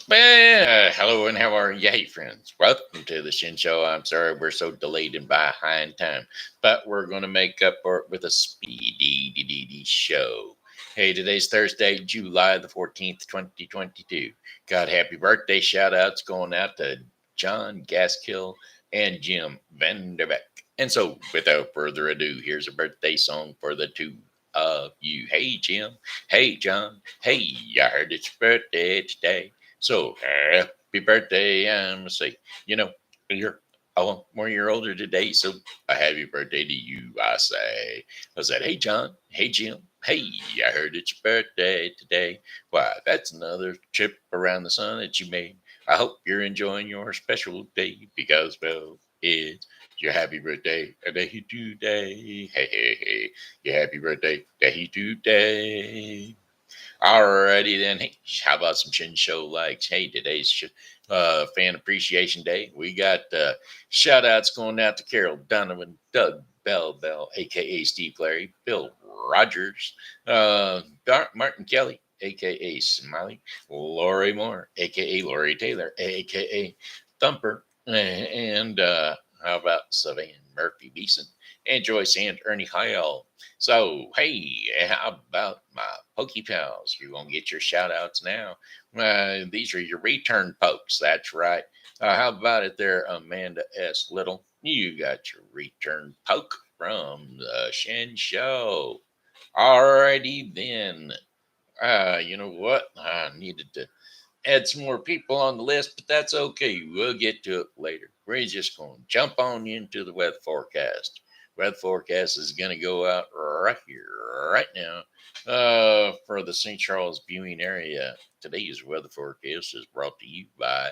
Well, hello and how are you? Hey, friends. Welcome to the Shen Show. I'm sorry we're so delayed and behind time, but we're going to make up for it with a speedy show. Hey, today's Thursday, July the 14th, 2022. God, happy birthday. Shout outs going out to John Gaskill and Jim Vanderbeck. And so, without further ado, here's a birthday song for the two of you. Hey, Jim. Hey, John. Hey, I heard it's your birthday today. So happy birthday, I'm say, you know, you're 1 year older today, so a happy birthday to you, I say. I said, hey John, hey Jim, hey, I heard it's your birthday today. Why, that's another trip around the sun that you made. I hope you're enjoying your special day because, well, it's your happy birthday day today. Hey, hey, hey, your happy birthday day today. Alrighty then. Hey, how about some Chin Show likes? Hey, today's fan appreciation day. We got shout outs going out to Carole, Donovan, Doug, Bell, a.k.a. Steve Clary, Bill Rogers, Martin Kelly, a.k.a. Smiley, Lori Moore, a.k.a. Lori Taylor, a.k.a. Thumper, and how about Savann Murphy Beason, and Joyce and Ernie Hale. So, hey, how about my Pokey pals? You're going to get your shout outs now. These are your return pokes. That's right. How about it there, Amanda S. Little? You got your return poke from the Shen Show. Alrighty then. You know what? I needed to add some more people on the list, but that's okay. We'll get to it later. We're just going to jump on into the weather forecast. Weather forecast is going to go out right here, right now, for the St. Charles viewing area. Today's weather forecast is brought to you by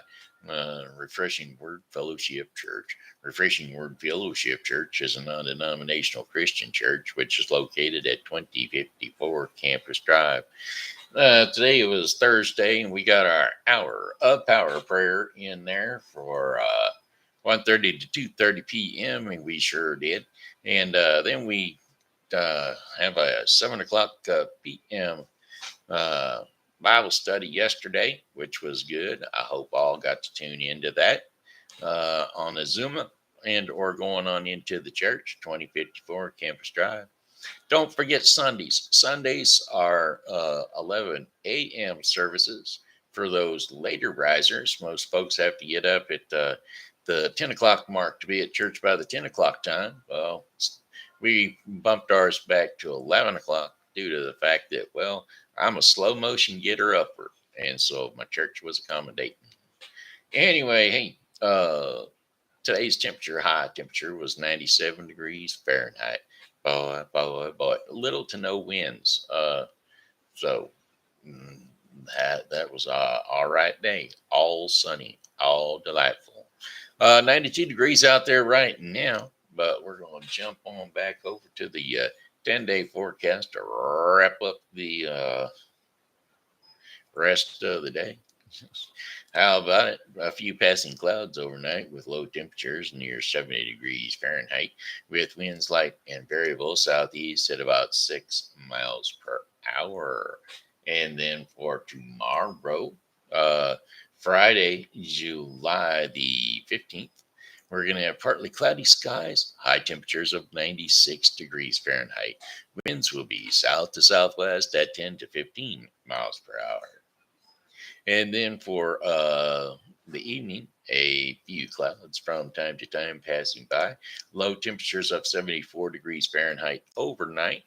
Refreshing Word Fellowship Church. Refreshing Word Fellowship Church is a non denominational Christian church which is located at 2054 Campus Drive. Today it was Thursday, and we got our hour of power prayer in there for 1:30 to 2:30 p.m. and we sure did. And then we have a 7 o'clock p.m. Uh, Bible study yesterday, which was good. I hope all got to tune into that on a Zoom and or going on into the church, 2054 Campus Drive. Don't forget Sundays. Sundays are 11 a.m. services for those later risers. Most folks have to get up at the 10 o'clock mark to be at church by the 10 o'clock time. Well, we bumped ours back to 11 o'clock due to the fact that, well, I'm a slow motion getter upward. And so my church was accommodating. Anyway, hey, today's high temperature, was 97 degrees Fahrenheit. Boy, little to no winds. So mm, that was all right day, all sunny, all delightful. 92 degrees out there right now, but we're going to jump on back over to the 10-day forecast to wrap up the rest of the day. How about it? A few passing clouds overnight with low temperatures near 70 degrees Fahrenheit, with winds light and variable southeast at about 6 miles per hour. And then for tomorrow, uh, Friday, July the 15th, we're going to have partly cloudy skies, high temperatures of 96 degrees Fahrenheit. Winds will be south to southwest at 10 to 15 miles per hour. And then for the evening, a few clouds from time to time passing by. Low temperatures of 74 degrees Fahrenheit overnight,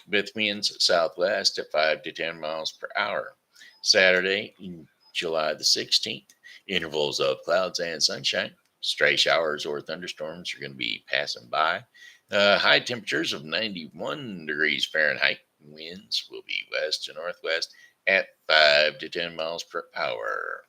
with winds southwest at 5 to 10 miles per hour. Saturday, July the 16th, intervals of clouds and sunshine. Stray showers or thunderstorms are going to be passing by. High temperatures of 91 degrees Fahrenheit. Winds will be west to northwest at 5 to 10 miles per hour.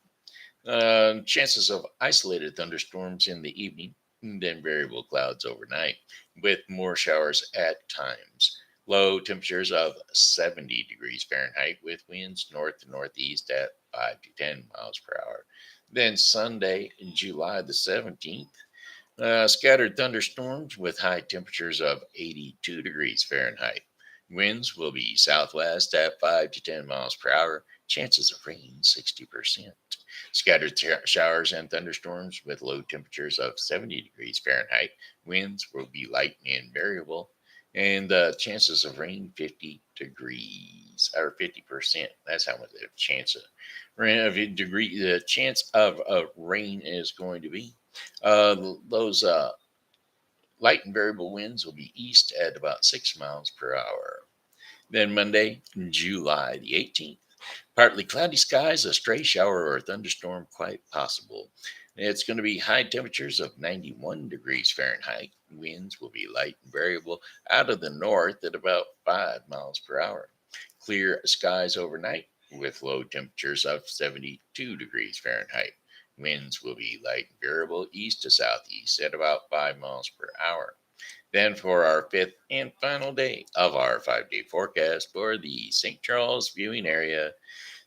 Chances of isolated thunderstorms in the evening, then variable clouds overnight, with more showers at times. Low temperatures of 70 degrees Fahrenheit, with winds north to northeast at 5 to 10 miles per hour. Then Sunday, July the 17th, scattered thunderstorms with high temperatures of 82 degrees Fahrenheit. Winds will be southwest at 5 to 10 miles per hour. Chances of rain 60%. Scattered showers and thunderstorms with low temperatures of 70 degrees Fahrenheit. Winds will be light and variable. And the chances of rain 50 degrees or 50%. That's how much the chance of rain of a degree. The chance of rain is going to be. Those light and variable winds will be east at about 6 miles per hour. Then Monday, July the 18th. Partly cloudy skies, a stray shower or thunderstorm quite possible. It's going to be high temperatures of 91 degrees Fahrenheit. Winds will be light and variable out of the north at about 5 miles per hour. Clear skies overnight with low temperatures of 72 degrees Fahrenheit. Winds will be light and variable east to southeast at about 5 miles per hour. Then, for our fifth and final day of our 5 day forecast for the St. Charles viewing area,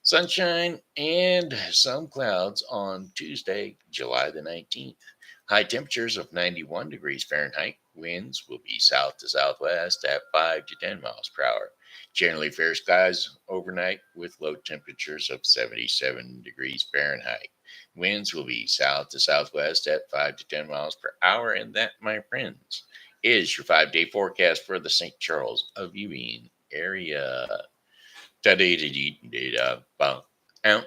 sunshine and some clouds on Tuesday, July the 19th. High temperatures of 91 degrees Fahrenheit. Winds will be south to southwest at 5 to 10 miles per hour. Generally fair skies overnight with low temperatures of 77 degrees Fahrenheit. Winds will be south to southwest at 5 to 10 miles per hour. And that, my friends, is your 5 day forecast for the St. Charles viewing area. Da da da da da da. Ow.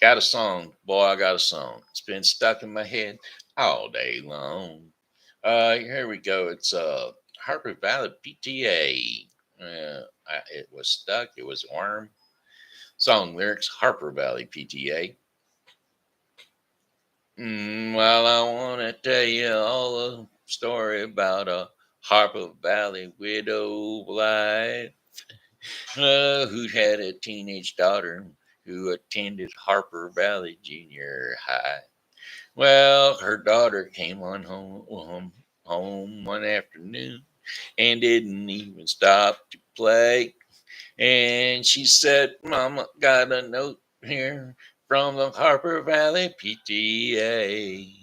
Got a song, boy. I got a song. It's been stuck in my head all day long. Here we go. It's Harper Valley PTA. It was stuck. It was warm. Song lyrics: Harper Valley PTA. Well, I want to tell you all a story about a Harper Valley widow blight who had a teenage daughter who attended Harper Valley Junior High. Well, her daughter came on home one afternoon and didn't even stop to play. And she said, Mama got a note here from the Harper Valley PTA.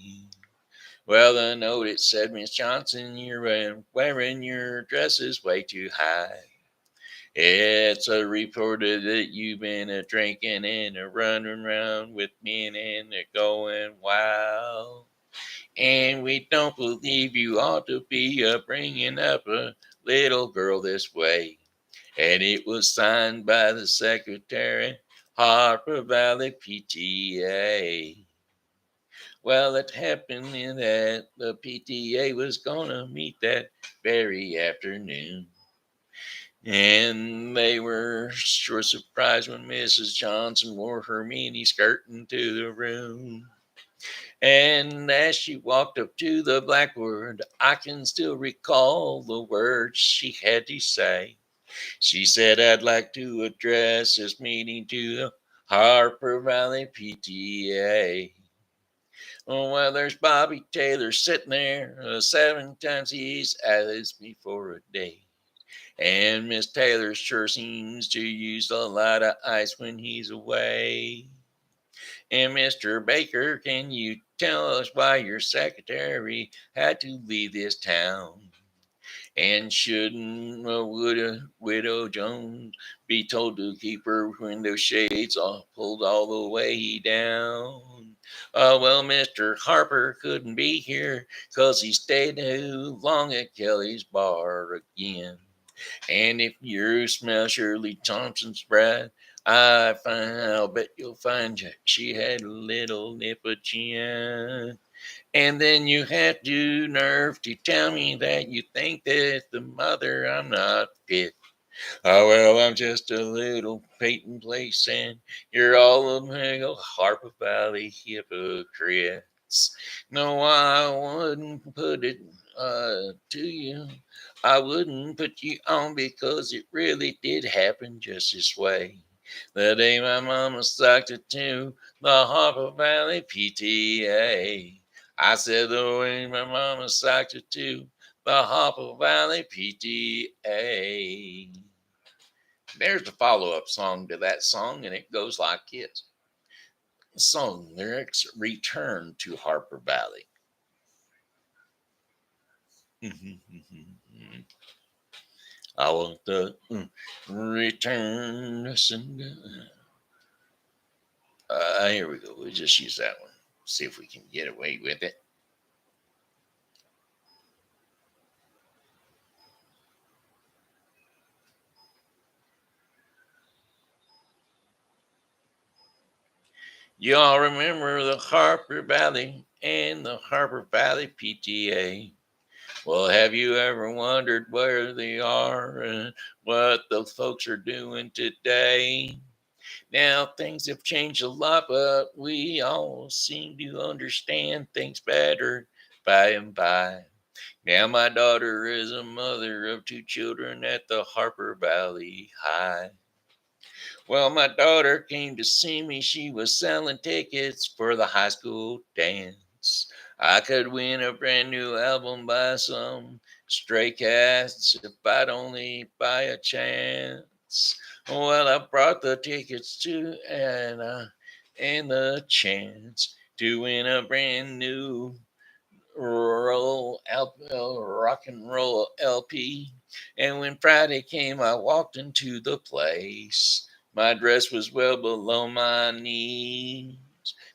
Well, the note it said, Miss Johnson, you're wearing your dresses way too high. It's a reported that you've been a drinking and a running around with men and a going wild. And we don't believe you ought to be bringing up a little girl this way. And it was signed by the secretary, Harper Valley PTA. Well, it happened in that the PTA was going to meet that very afternoon. And they were sure surprised when Mrs. Johnson wore her mini skirt into the room. And as she walked up to the blackboard, I can still recall the words she had to say. She said, I'd like to address this meeting to the Harper Valley PTA. Oh, well, there's Bobby Taylor sitting there 7 times he's asked me for a day. And Miss Taylor sure seems to use a lot of ice when he's away. And Mr. Baker, can you tell us why your secretary had to leave this town? And shouldn't Widow Jones be told to keep her window shades all pulled all the way down? Well, Mr. Harper couldn't be here 'cause he stayed too long at Kelly's bar again. And if you smell Shirley Thompson's breath, I'll bet you'll find she had a little nip of chin. And then you have to nerve to tell me that you think that the mother I'm not fit. Oh, well, I'm just a little Peyton Place, and you're all a mega Harper Valley hypocrites. No, I wouldn't put it to you. I wouldn't put you on because it really did happen just this way. The day my mama sucked it to the Harper Valley PTA. I said the way my mama sucked it to the Harper Valley PTA. There's the follow up song to that song, and it goes like this. Song lyrics: Return to Harper Valley. I want the return to send. Here we go. We'll just use that one. See if we can get away with it. You all remember the Harper Valley and the Harper Valley PTA. Well, have you ever wondered where they are and what the folks are doing today? Now, things have changed a lot, but we all seem to understand things better by and by. Now, my daughter is a mother of two children at the Harper Valley High. Well, my daughter came to see me. She was selling tickets for the high school dance. I could win a brand new album by some stray cats if I'd only buy a chance. Well, I brought the tickets to Anna and the chance to win a brand new rock and roll LP. And when Friday came, I walked into the place. My dress was well below my knees.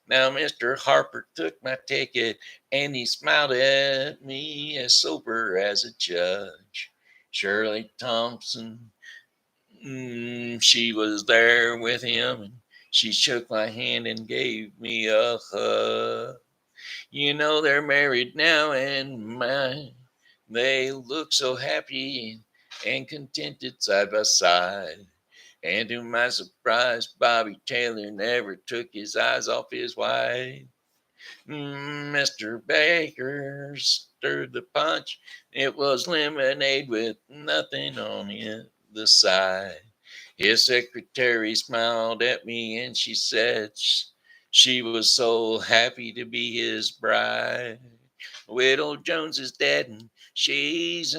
Now Mr. Harper took my ticket and he smiled at me as sober as a judge. Shirley Thompson, she was there with him and she shook my hand and gave me a hug. You know they're married now, and they look so happy and contented side by side. And to my surprise, Bobby Taylor never took his eyes off his wife. Mr. Baker stirred the punch. It was lemonade with nothing on it the side. His secretary smiled at me and she said she was so happy to be his bride. Widow Jones is dead and she's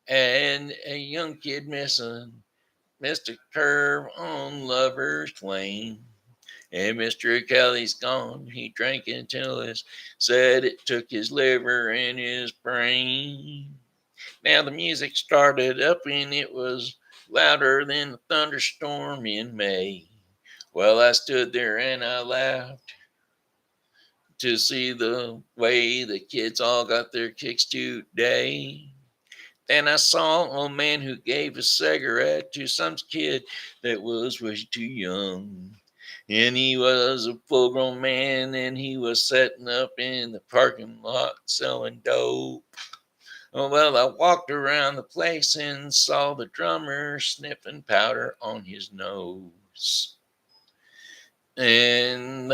and a young kid missing. Mr. Curve on Lover's Lane. And Mr. Kelly's gone. He drank until it said it took his liver and his brain. Now the music started up and it was louder than a thunderstorm in May. Well, I stood there and I laughed to see the way the kids all got their kicks today. Then I saw a man who gave a cigarette to some kid that was way too young. And he was a full grown man and he was setting up in the parking lot selling dope. Oh, well, I walked around the place and saw the drummer sniffing powder on his nose. And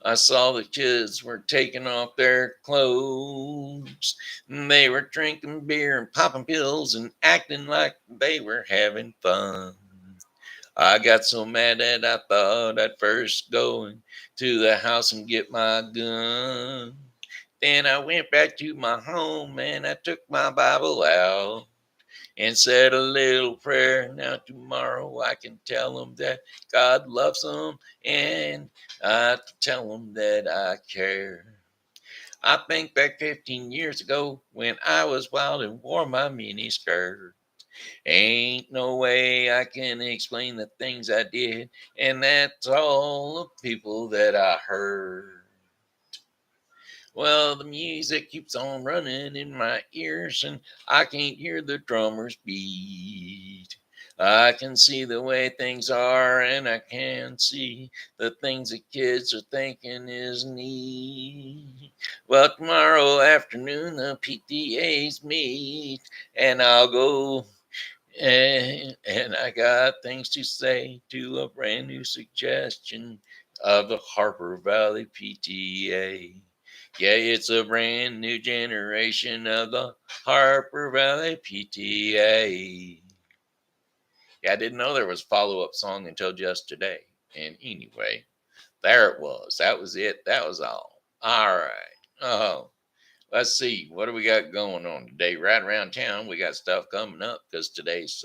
I saw the kids were taking off their clothes. And they were drinking beer and popping pills and acting like they were having fun. I got so mad that I thought I'd first go into the house and get my gun. Then I went back to my home and I took my Bible out and said a little prayer. Now tomorrow I can tell them that God loves them and I tell them that I care. I think back 15 years ago when I was wild and wore my mini skirt. Ain't no way I can explain the things I did, and that's all the people that I heard. Well, the music keeps on running in my ears, and I can't hear the drummers beat. I can see the way things are, and I can see the things the kids are thinking is neat. Well, tomorrow afternoon the PTAs meet, and I'll go and I got things to say to a brand new suggestion of the Harper Valley PTA. Yeah, it's a brand new generation of the Harper Valley PTA. Yeah, I didn't know there was a follow-up song until just today. And anyway, there it was. That was it. That was all. All right. Oh, let's see. What do we got going on today? Right around town, we got stuff coming up because today's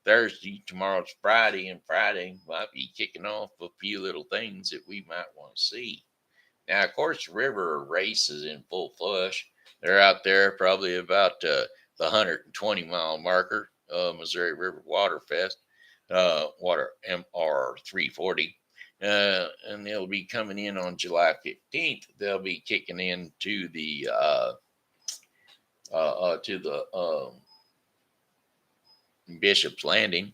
Thursday. Tomorrow's Friday, and Friday might be kicking off a few little things that we might want to see. Now, of course, the river race is in full flush. They're out there probably about the 120-mile marker, Missouri River Water Fest, Water MR 340. and they'll be coming in on July 15th. They'll be kicking into the to the Bishop's Landing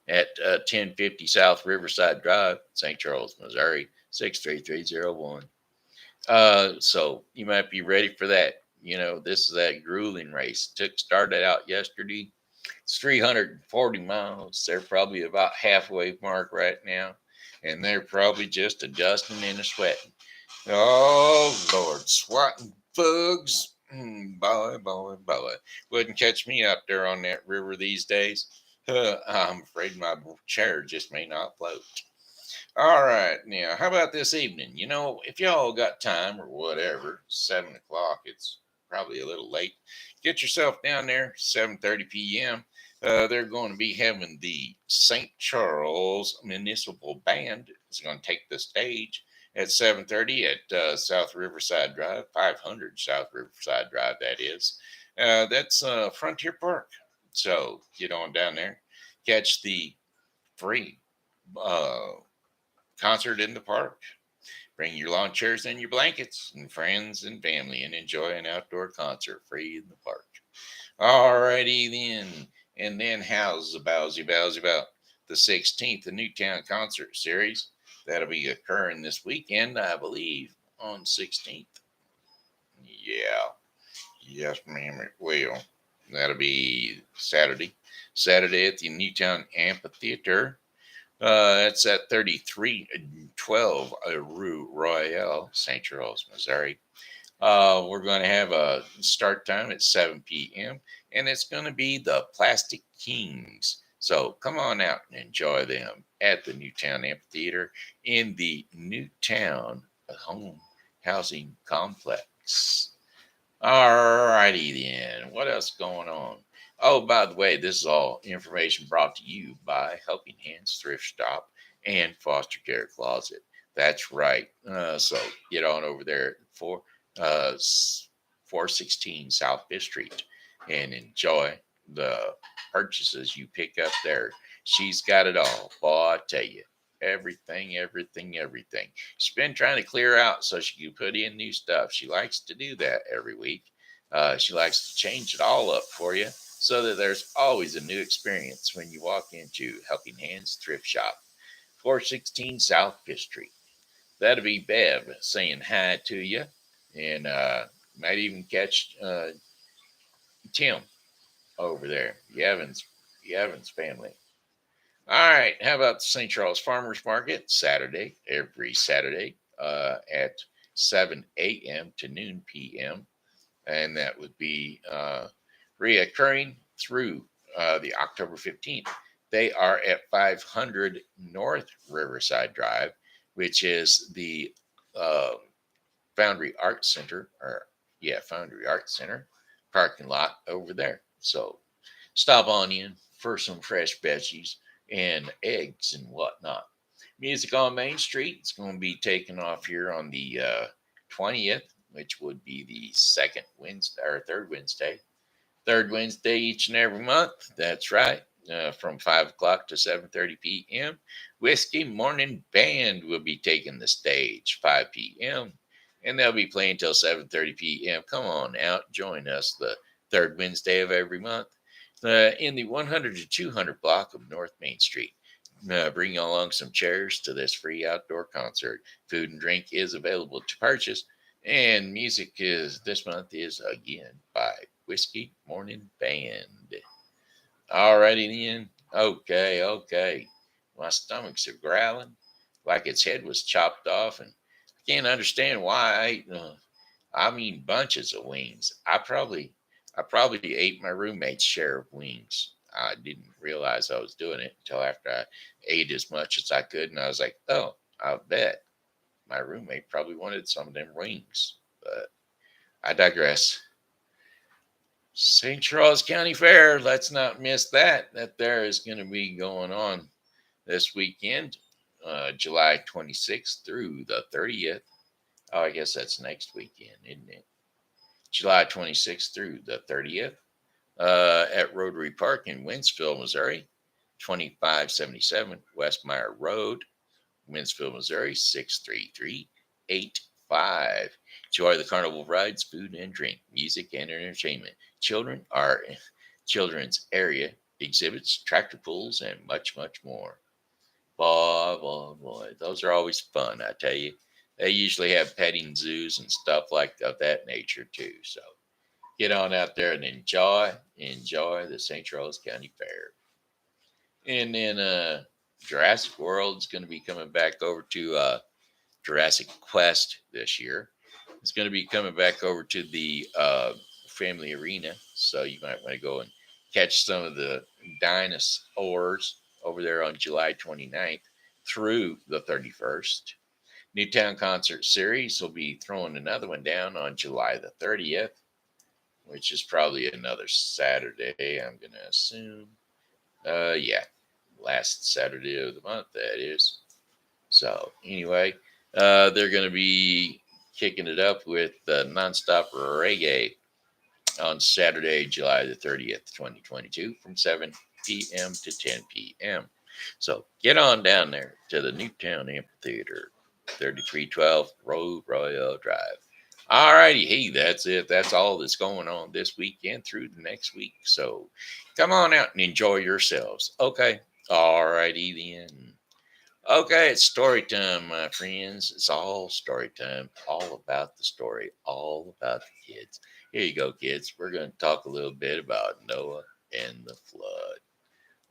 at 1050 South Riverside Drive, St. Charles, Missouri 63301. So you might be ready for that. You know, this is that grueling race. Started out yesterday. It's 340 miles. They're probably about halfway mark right now, and they're probably just adjusting and sweating. Oh Lord, swatting bugs. Boy, boy, boy. Wouldn't catch me out there on that river these days. I'm afraid my chair just may not float. All right, now, how about this evening? You know, if y'all got time or whatever, 7 o'clock, it's probably a little late. Get yourself down there, 7:30 p.m. They're going to be having the St. Charles Municipal Band is going to take the stage at 7:30 at South Riverside Drive, 500 South Riverside Drive, that is. That's Frontier Park. So get on down there, catch the free concert in the park. Bring your lawn chairs and your blankets and friends and family and enjoy an outdoor concert free in the park. Alrighty then. And then how's the bowsy about the 16th, the Newtown Concert Series? That'll be occurring this weekend, I believe, on 16th. Yeah. Yes, ma'am, it will. That'll be Saturday. Saturday at the Newtown Amphitheater. It's at 3312 Rue Royale, St. Charles, Missouri. We're going to have a start time at 7 p.m. and it's going to be the Plastic Kings. So come on out and enjoy them at the Newtown Amphitheater in the Newtown Home Housing Complex. All righty then. What else going on? Oh, by the way, this is all information brought to you by Helping Hands Thrift Shop and Foster Care Closet. That's right. So get on over there for 416 South Fifth Street and enjoy the purchases you pick up there. She's got it all. Boy, I tell you, everything. She's been trying to clear out so she can put in new stuff. She likes to do that every week. She likes to change it all up for you so that there's always a new experience when you walk into Helping Hands Thrift Shop, 416 South Fifth Street. That'll be Bev saying hi to you, and might even catch Tim over there, Evans family. All right, how about the St. Charles Farmers Market Saturday, every Saturday at 7 a.m. to noon p.m. And that would be reoccurring through the October 15th. They are at 500 North Riverside Drive, which is the Foundry Arts Center, Foundry Arts Center parking lot over there. So stop on in for some fresh veggies and eggs and whatnot. Music on Main Street is going to be taking off here on the 20th, which would be the second Wednesday or third Wednesday each and every month. That's right. From 5 o'clock to 7:30 p.m. Whiskey Morning Band will be taking the stage 5 p.m. and they'll be playing till 7:30 p.m. Come on out, join us the third Wednesday of every month in the 100 to 200 block of North Main Street. Bring along some chairs to this free outdoor concert. Food and drink is available to purchase, and music is this month is again by Whiskey Morning Band. Alrighty then. Okay. My stomach's a growling like its head was chopped off, and I can't understand why I ate bunches of wings. I probably ate my roommate's share of wings. I didn't realize I was doing it until after I ate as much as I could, and I was like, "Oh, I bet my roommate probably wanted some of them wings." But I digress. St. Charles County Fair, let's not miss that. That there is going to be going on this weekend, July 26th through the 30th. Oh, I guess that's next weekend, isn't it? July 26th through the 30th at Rotary Park in Wentzville, Missouri, 2577 West Meyer Road. Winsfield, Missouri 63385. Enjoy the carnival rides, food and drink, music and entertainment. Children's area exhibits, tractor pulls, and much, much more. Boy, boy, boy, those are always fun, I tell you. They usually have petting zoos and stuff like of that nature too. So get on out there and enjoy the St. Charles County Fair. And then Jurassic World is going to be coming back over to Jurassic Quest this year. It's going to be coming back over to the Family Arena, so you might want to go and catch some of the dinosaurs over there on July 29th through the 31st. Newtown Concert Series will be throwing another one down on July the 30th, which is probably another Saturday, I'm going to assume. Yeah, last Saturday of the month, that is. So, anyway, they're going to be kicking it up with nonstop reggae on Saturday, July the 30th, 2022, from 7 p.m. to 10 p.m. So get on down there to the Newtown Amphitheater, 3312 Road Royal Drive. All righty, hey, that's it. That's all that's going on this weekend through the next week. So come on out and enjoy yourselves. Okay, all righty then. Okay, it's story time, my friends. It's all story time, all about the story, all about the kids. Here you go, kids. We're going to talk a little bit about Noah and the flood.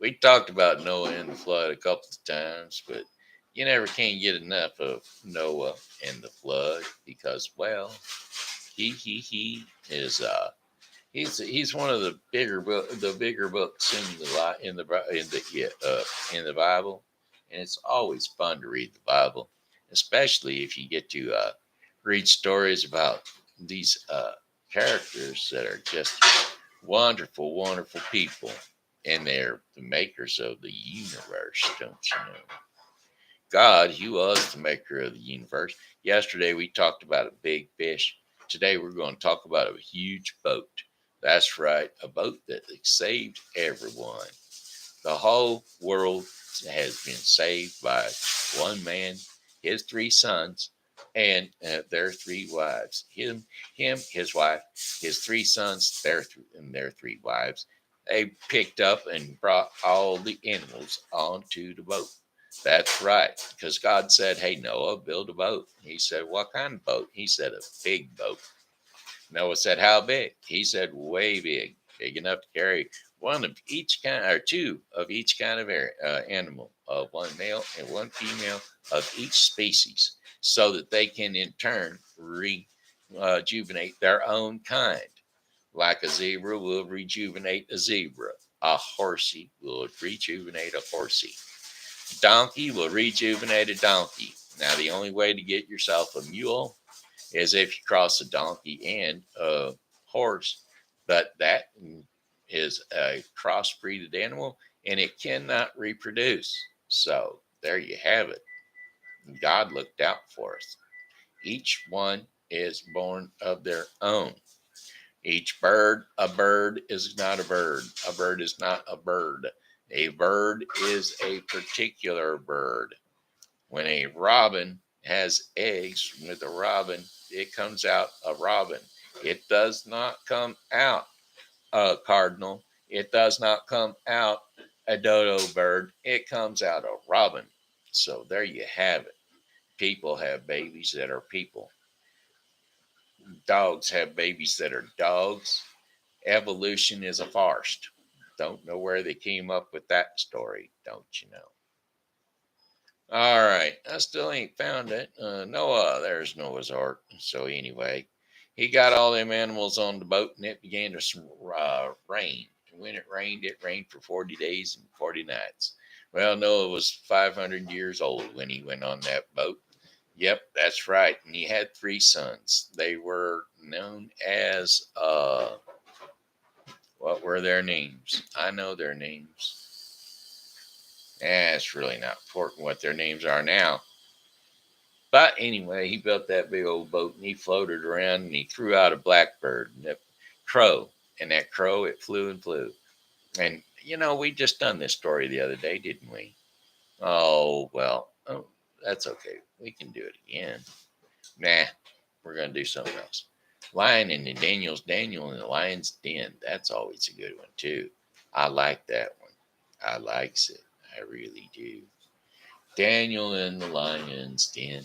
We talked about Noah and the flood a couple of times, but you never can get enough of Noah and the flood because, well, he is he's one of the bigger books in the Bible, and it's always fun to read the Bible, especially if you get to read stories about these characters that are just wonderful, wonderful people, and they're the makers of the universe, don't you know? God, He was the maker of the universe. Yesterday we talked about a big fish. Today we're going to talk about a huge boat. That's right, a boat that saved everyone. The whole world has been saved by one man, his three sons, and their three wives. His wife, his three sons, and their three wives. They picked up and brought all the animals onto the boat. That's right, because God said, "Hey Noah, build a boat." He said, "What kind of boat?" He said, "A big boat." Noah said, "How big?" He said, "Way big, big enough to carry one of each kind, or two of each kind of animal, one male and one female of each species, so that they can in turn rejuvenate their own kind. Like a zebra will rejuvenate a zebra, a horsey will rejuvenate a horsey, donkey will rejuvenate a donkey." Now, the only way to get yourself a mule is if you cross a donkey and a horse, but that is a crossbreeded animal and it cannot reproduce. So there you have it. God looked out for us. Each one is born of their own. A bird is not a bird. A bird is not a bird. A bird is a particular bird. When a robin has eggs with a robin, it comes out a robin. It does not come out a cardinal. It does not come out a dodo bird. It comes out a robin. So there you have it. People have babies that are people. Dogs have babies that are dogs. Evolution is a farce. Don't know where they came up with that story, don't you know? All right, I still ain't found it. Noah, there's Noah's Ark. So anyway, he got all them animals on the boat, and it began to rain. And when it rained for 40 days and 40 nights. Well, Noah was 500 years old when he went on that boat. Yep, that's right. And he had three sons. They were known as, what were their names? I know their names. It's really not important what their names are now. But anyway, he built that big old boat and he floated around and he threw out a blackbird and a crow. And that crow, it flew and flew. And, we just done this story the other day, didn't we? Oh, well, That's okay. We can do it again. Nah, we're going to do something else. Lion in the Daniel in the Lion's Den. That's always a good one, too. I like that one. I likes it. I really do. Daniel in the Lion's Den.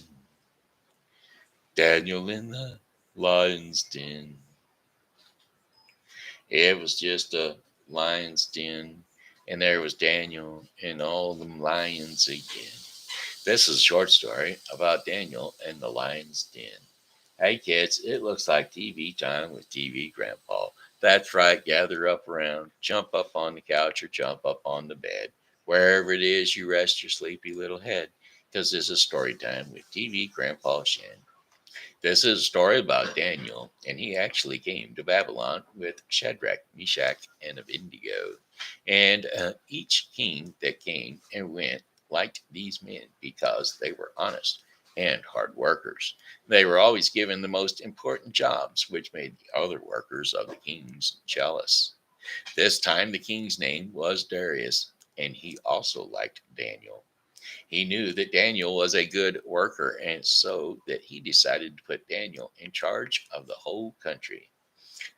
Daniel in the Lion's Den. It was just a lion's den, and there was Daniel and all them lions again. This is a short story about Daniel and the lion's den. Hey kids, it looks like TV time with TV Grandpa. That's right, gather up around, jump up on the couch or jump up on the bed. Wherever it is you rest your sleepy little head, because this is story time with TV Grandpa Shen. This is a story about Daniel, and he actually came to Babylon with Shadrach, Meshach, and Abednego. And each king that came and went liked these men because they were honest and hard workers. They were always given the most important jobs, which made the other workers of the kings jealous. This time, the king's name was Darius, and he also liked Daniel. He knew that Daniel was a good worker, and so that he decided to put Daniel in charge of the whole country.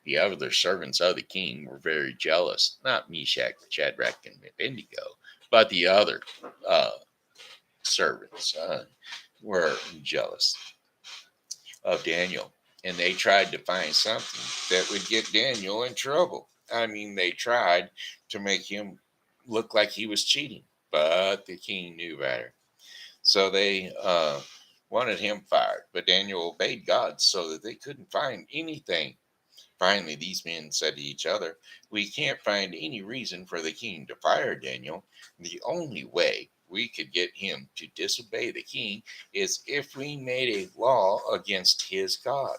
The other servants of the king were very jealous, not Meshach, Shadrach, and Abednego, but the other uh, servants were jealous of Daniel, and they tried to find something that would get Daniel in trouble. I mean, they tried to make him look like he was cheating, but the king knew better. So they wanted him fired, but Daniel obeyed God so that they couldn't find anything. Finally, these men said to each other, "We can't find any reason for the king to fire Daniel. The only way we could get him to disobey the king is if we made a law against his God."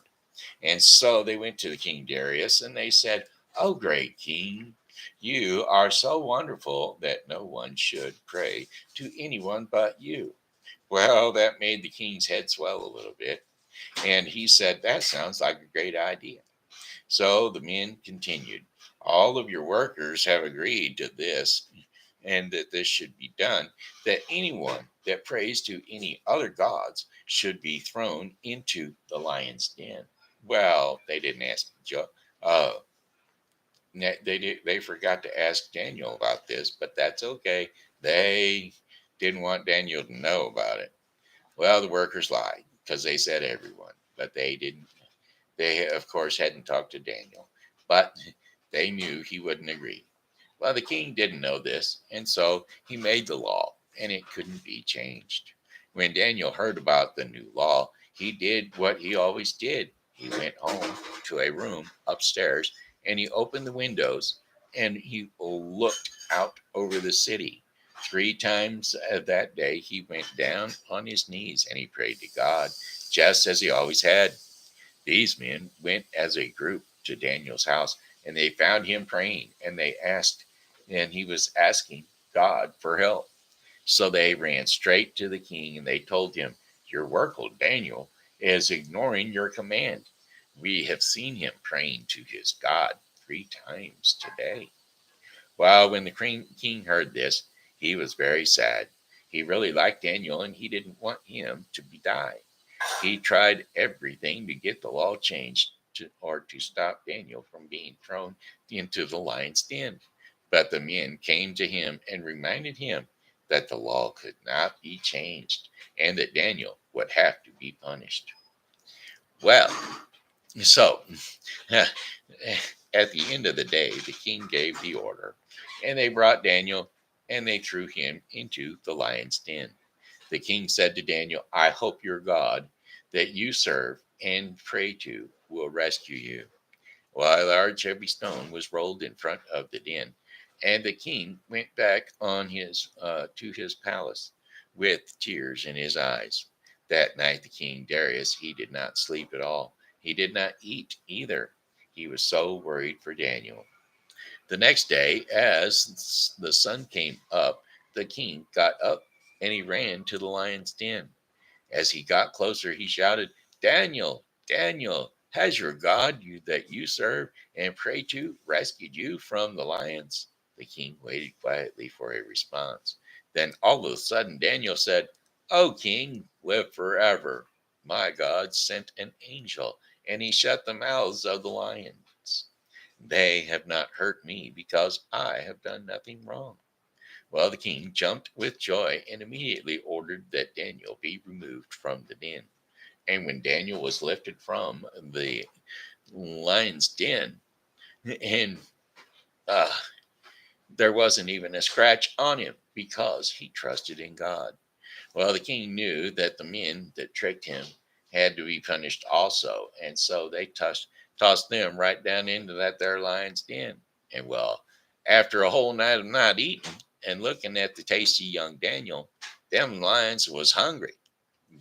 And so they went to the King Darius and they said, "Oh, great king, you are so wonderful that no one should pray to anyone but you." Well, that made the king's head swell a little bit, and he said, "That sounds like a great idea." So the men continued, "All of your workers have agreed to this, and that this should be done, that anyone that prays to any other gods should be thrown into the lion's den." Well, they didn't ask uh, they forgot to ask Daniel about this, but that's okay. They didn't want Daniel to know about it. Well, the workers lied because they said everyone, but they didn't. They, of course, hadn't talked to Daniel, but they knew he wouldn't agree. Well, the king didn't know this, and so he made the law, and it couldn't be changed. When Daniel heard about the new law, he did what he always did. He went home to a room upstairs, and he opened the windows, and he looked out over the city. 3 times that day, he went down on his knees and he prayed to God, just as he always had. These men went as a group to Daniel's house, and they found him praying, and he was asking God for help. So they ran straight to the king and they told him, "Your worker Daniel is ignoring your command. We have seen him praying to his God 3 times today." Well, when the king heard this, he was very sad. He really liked Daniel and he didn't want him to die. He tried everything to get the law changed to stop Daniel from being thrown into the lion's den. But the men came to him and reminded him that the law could not be changed and that Daniel would have to be punished. Well, so at the end of the day, the king gave the order, and they brought Daniel and they threw him into the lion's den. The king said to Daniel, "I hope your God that you serve and pray to will rescue you." Well, a large heavy stone was rolled in front of the den, and the king went back on his to his palace with tears in his eyes. That night, the king Darius he did not sleep at all. He did not eat either. He was so worried for Daniel. The next day, as the sun came up, the king got up and he ran to the lion's den. As he got closer, he shouted, "Daniel, Daniel, has your God that you serve and pray to rescued you from the lions?" The king waited quietly for a response. Then all of a sudden, Daniel said, O king, live forever. My God sent an angel, and he shut the mouths of the lions. They have not hurt me because I have done nothing wrong. Well, the king jumped with joy and immediately ordered that Daniel be removed from the den. And when Daniel was lifted from the lion's den, and uh, there wasn't even a scratch on him because he trusted in God. Well, the king knew that the men that tricked him had to be punished also, and so they tossed them right down into that there lion's den. And well, after a whole night of not eating and looking at the tasty young Daniel, them lions was hungry,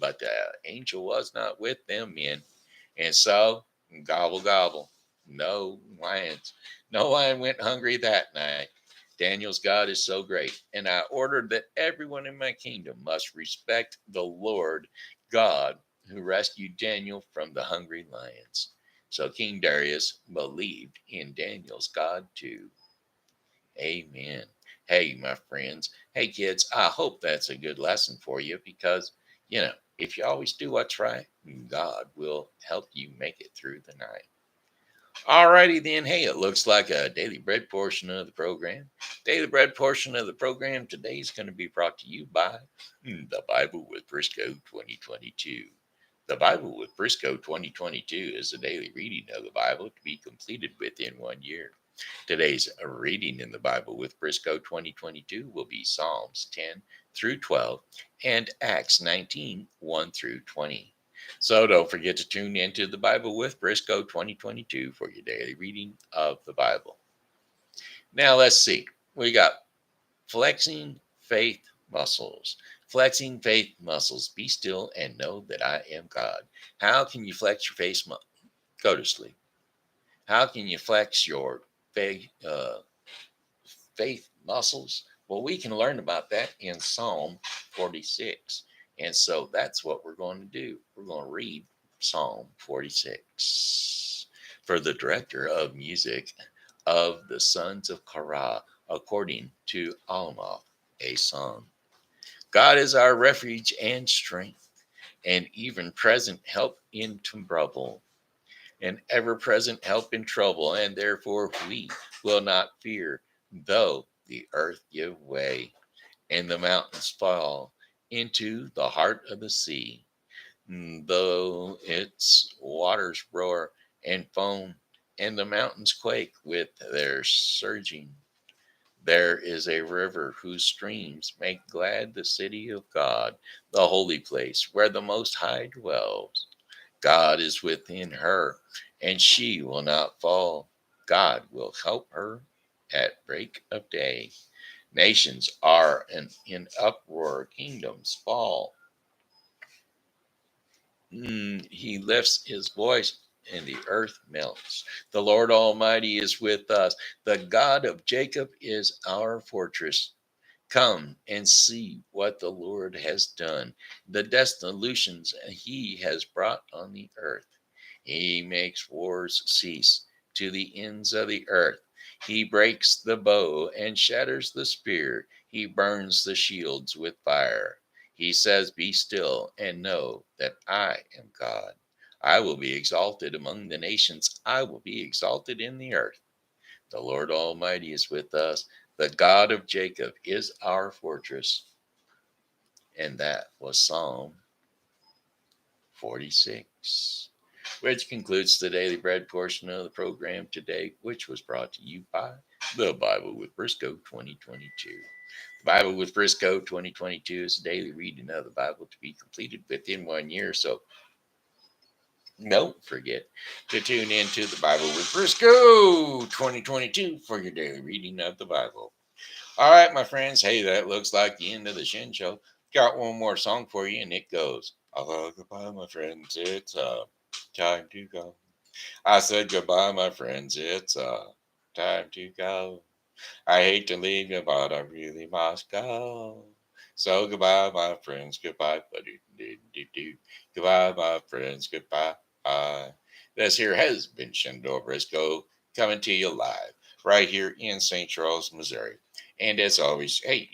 but the angel was not with them men, and so gobble gobble, no lions, no lion went hungry that night. Daniel's God is so great, and I ordered that everyone in my kingdom must respect the Lord God who rescued Daniel from the hungry lions. So King Darius believed in Daniel's God too. Amen. Hey, my friends. Hey, kids, I hope that's a good lesson for you because, if you always do what's right, God will help you make it through the night. Alrighty then. Hey, it looks like a daily bread portion of the program. Daily bread portion of the program today is going to be brought to you by the Bible with Briscoe 2022. The Bible with Briscoe 2022 is a daily reading of the Bible to be completed within 1 year. Today's reading in the Bible with Briscoe 2022 will be Psalms 10 through 12 and Acts 19 1 through 20. So don't forget to tune into the Bible with Briscoe 2022 for your daily reading of the Bible. Now let's see. We got flexing faith muscles. Flexing faith muscles. Be still and know that I am God. How can you flex your face? Go to sleep. How can you flex your faith, faith muscles? Well, we can learn about that in Psalm 46. And so that's what we're going to do. We're going to read Psalm 46 for the director of music of the sons of Korah, according to Alamoth, a song. God is our refuge and strength, and even present help in trouble, an ever present help in trouble, and therefore we will not fear, though the earth give way and the mountains fall into the heart of the sea, though its waters roar and foam and the mountains quake with their surging. There is a river whose streams make glad the city of God, the holy place where the Most High dwells. God is within her, and she will not fall. God will help her at break of day. Nations are in uproar, kingdoms fall. He lifts his voice, and the earth melts. The Lord Almighty is with us. The God of Jacob is our fortress. Come and see what the Lord has done, the dissolutions he has brought on the earth. He makes wars cease to the ends of the earth. He breaks the bow and shatters the spear. He burns the shields with fire. He says, Be still and know that I am God. I will be exalted among the nations. I will be exalted in the earth. The Lord Almighty is with us. The God of Jacob is our fortress. And that was Psalm 46, which concludes the daily bread portion of the program today, which was brought to you by the Bible with Briscoe 2022. The Bible with Briscoe 2022 is a daily reading of the Bible to be completed within 1 year. So don't forget to tune in to the Bible with Briscoe 2022 for your daily reading of the Bible. All right, my friends. Hey, that looks like the end of the Shen show. Got one more song for you, and it goes, "Hello, goodbye, my friends. It's time to go." I said goodbye, my friends. It's time to go. I hate to leave you, but I really must go. So goodbye, my friends. Goodbye, buddy. Goodbye, my friends. Goodbye. This here has been Shendor Briscoe coming to you live right here in St. Charles, Missouri. And as always, hey,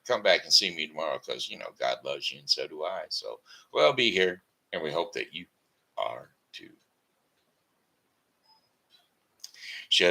come back and see me tomorrow because, God loves you and so do I. So we'll be here and we hope that you are too.